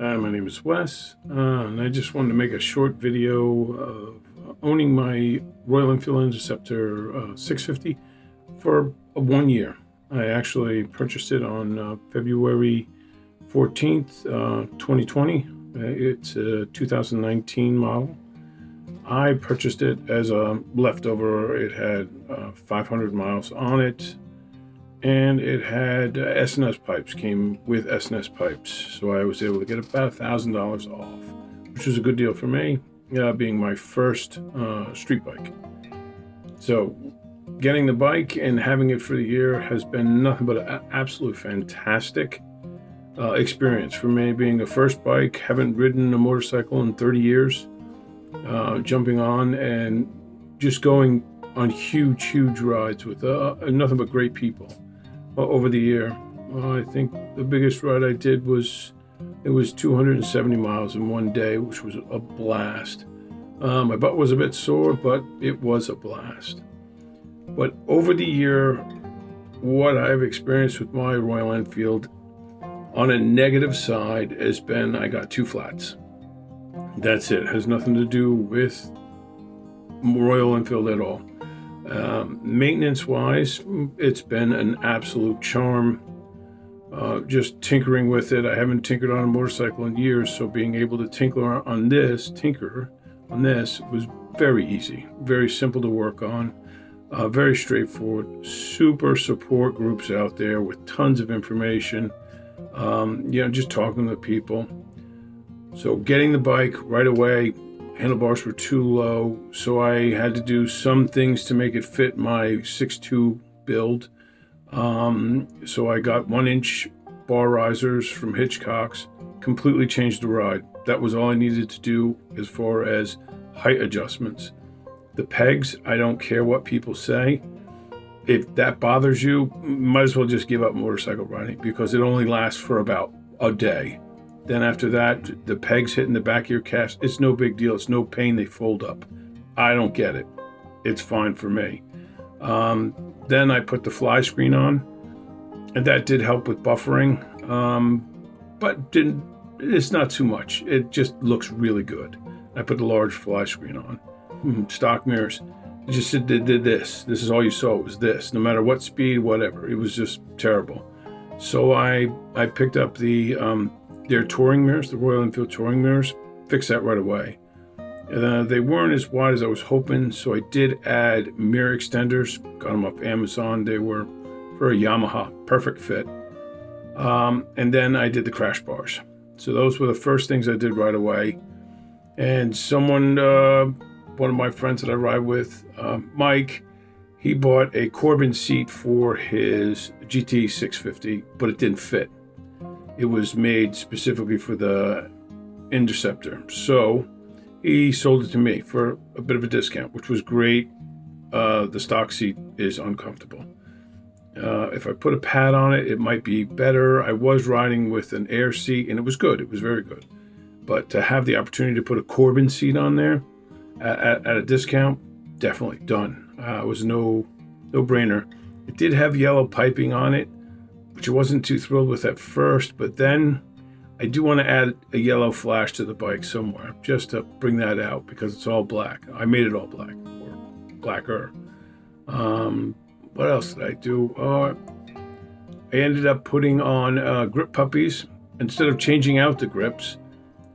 My name is Wes, and I just wanted to make a short video of owning my Royal Enfield Interceptor 650 for 1 year. I actually purchased it on February 14th, 2020. It's a 2019 model. I purchased it as a leftover. It had 500 miles on it, and it had S&S pipes, came with S&S pipes. So I was able to get about $1,000 off, which was a good deal for me, being my first street bike. So getting the bike and having it for the year has been nothing but an absolutely fantastic experience for me, being the first bike. Haven't ridden a motorcycle in 30 years. Jumping on and just going on huge rides with nothing but great people over the year. I think the biggest ride I did was 270 miles in one day, which was a blast. My butt was a bit sore, but it was a blast. But over the year, what I've experienced with my Royal Enfield on a negative side has been I got two flats. That's it. It has nothing to do with Royal Enfield at all. Maintenance-wise, it's been an absolute charm. Just tinkering with it. I haven't tinkered on a motorcycle in years, so being able to tinker on this was very easy, very simple to work on, very straightforward. Super support groups out there with tons of information. Just talking to people. So getting the bike right away, handlebars were too low, so I had to do some things to make it fit my 6'2" build. So I got 1-inch bar risers from Hitchcocks, completely changed the ride. That was all I needed to do as far as height adjustments. The pegs, I don't care what people say. If that bothers you, might as well just give up motorcycle riding, because it only lasts for about a day. Then after that, the pegs hitting the back of your calves, it's no big deal. It's no pain. They fold up. I don't get it. It's fine for me. Then I put the fly screen on, and that did help with buffering, but it's not too much. It just looks really good. I put the large fly screen on. Stock mirrors. It just did this. This is all you saw, was this. No matter what speed, whatever. It was just terrible. So I picked up their touring mirrors, the Royal Enfield touring mirrors, fixed that right away. And they weren't as wide as I was hoping, so I did add mirror extenders. Got them off Amazon. They were for a Yamaha, perfect fit. And then I did the crash bars. So those were the first things I did right away. And someone, one of my friends that I ride with, Mike, he bought a Corbin seat for his GT650, but it didn't fit. It was made specifically for the Interceptor. So he sold it to me for a bit of a discount, which was great. The stock seat is uncomfortable. If I put a pad on it, it might be better. I was riding with an air seat, and it was good. It was very good. But to have the opportunity to put a Corbin seat on there at a discount, definitely done. It was no brainer. It did have yellow piping on it, which I wasn't too thrilled with at first, but then I do want to add a yellow flash to the bike somewhere, just to bring that out, because it's all black. I made it all black, or blacker. What else did I do? I ended up putting on grip puppies instead of changing out the grips,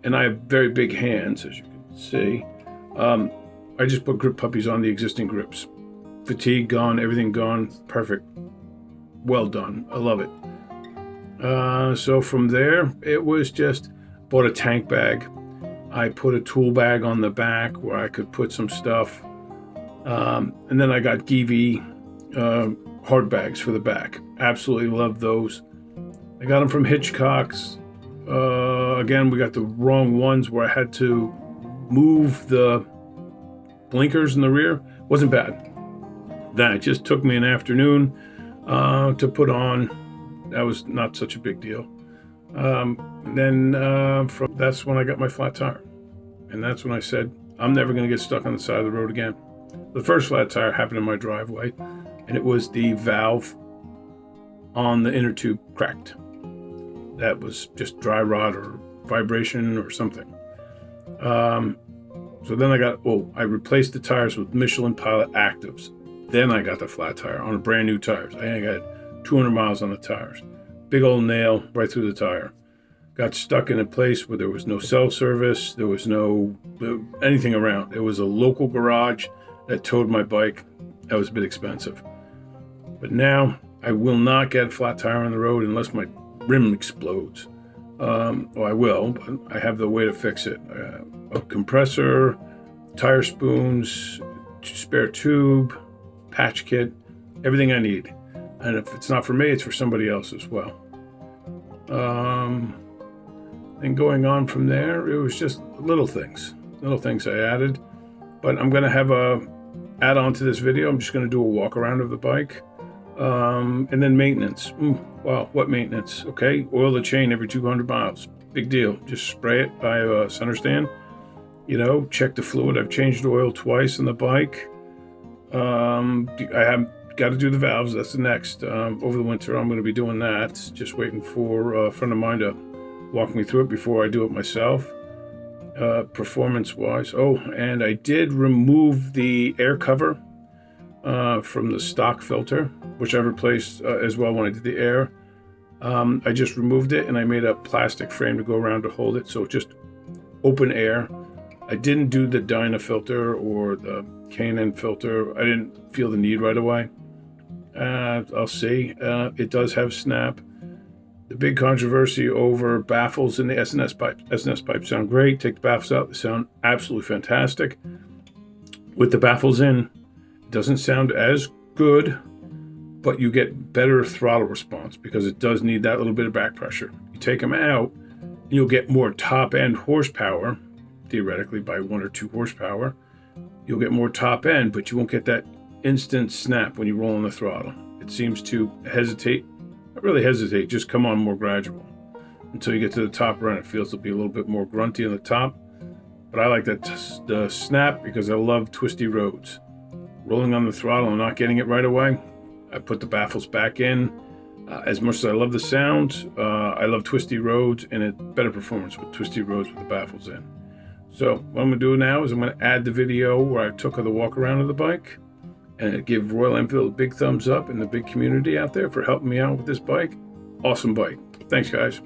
and I have very big hands, as you can see. I just put grip puppies on the existing grips. Fatigue gone, everything gone, perfect. Well done. I love it. So from there, it was just bought a tank bag. I put a tool bag on the back where I could put some stuff. And then I got Givi hard bags for the back. Absolutely love those. I got them from Hitchcocks. Again, we got the wrong ones where I had to move the blinkers in the rear. Wasn't bad. That just took me an afternoon to put on. That was not such a big deal. That's when I got my flat tire. And that's when I said, I'm never going to get stuck on the side of the road again. The first flat tire happened in my driveway, and it was the valve on the inner tube cracked. That was just dry rot or vibration or something. So then I replaced the tires with Michelin Pilot Actives. Then I got the flat tire on brand new tires. I got 200 miles on the tires. Big old nail right through the tire. Got stuck in a place where there was no cell service. There was no anything around. It was a local garage that towed my bike. That was a bit expensive. But now I will not get a flat tire on the road unless my rim explodes. Well, I will, but I have the way to fix it. A compressor, tire spoons, spare tube, patch kit, everything I need. And if it's not for me, it's for somebody else as well. And going on from there, it was just little things I added. But I'm going to have a add on to this video. I'm just going to do a walk around of the bike. And then maintenance. Wow, what maintenance? Okay, oil the chain every 200 miles. Big deal. Just spray it by a center stand. Check the fluid. I've changed oil twice on the bike. I have got to do the valves. That's the next. Over the winter, I'm going to be doing that. Just waiting for a friend of mine to walk me through it before I do it myself. Performance-wise. Oh, and I did remove the air cover from the stock filter, which I replaced as well when I did the air. I just removed it and I made a plastic frame to go around to hold it, so just open air. I didn't do the Dyna filter or the K&N filter. I didn't feel the need right away. I'll see. It does have snap. The big controversy over baffles in the S&S pipes. S&S pipes sound great. Take the baffles out. They sound absolutely fantastic. With the baffles in, it doesn't sound as good, but you get better throttle response because it does need that little bit of back pressure. You take them out, you'll get more top-end horsepower, theoretically by 1 or 2 horsepower. You'll get more top-end, but you won't get that instant snap when you roll on the throttle. It seems to hesitate. Not really hesitate, just come on more gradual. Until you get to the top run, it feels to be a little bit more grunty on the top. But I like the snap because I love twisty roads. Rolling on the throttle and not getting it right away, I put the baffles back in. As much as I love the sound, I love twisty roads, and it's better performance with twisty roads with the baffles in. So what I'm going to do now is I'm going to add the video where I took the walk around of the bike and give Royal Enfield a big thumbs up in the big community out there for helping me out with this bike. Awesome bike. Thanks, guys.